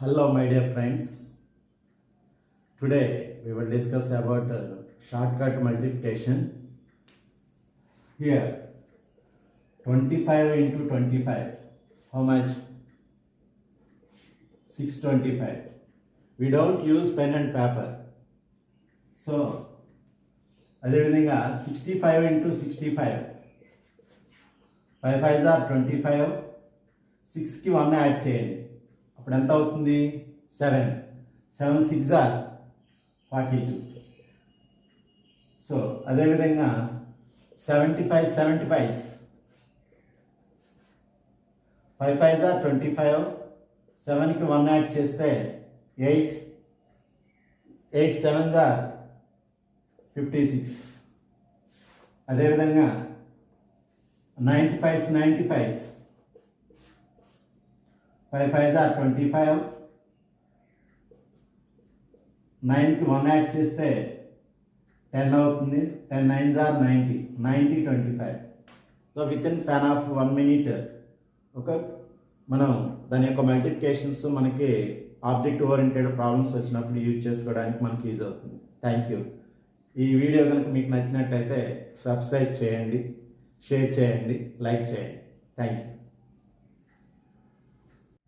Hello my dear friends. Today we will discuss about shortcut multiplication. Here 25 into 25. How much? 625. We don't use pen and paper. So అదే విధంగా 65 into 65. 5 5s are 25. 6కి 1 add చేయండి. అప్పుడు ఎంత అవుతుంది? 7. 7 6 are 42. So అదేవిధంగా 75 75s. 5 5s are 25. 7కి 1 add చేస్తే 8. 8 7s are 56. అదేవిధంగా 95s 95s. 5 5s are 25. 9కి 1 యాడ్ చేస్తే 10 అవుతుంది. 10 9s are 90. 90 25. So with in span of 1 minute okay మనం దాని యొక్క మల్టిప్లికేషన్స్ మనకి ఆబ్జెక్ట్ ఓరియంటెడ్ ప్రాబ్లమ్స్ వచ్చినప్పుడు యూజ్ చేసుకోవడానికి మనకి యూజ్ అవుతుంది. Thank you. ఈ వీడియో కనుక మీకు నచ్చినట్లయితే సబ్స్క్రైబ్ చేయండి, షేర్ చేయండి, లైక్ చేయండి. Thank you.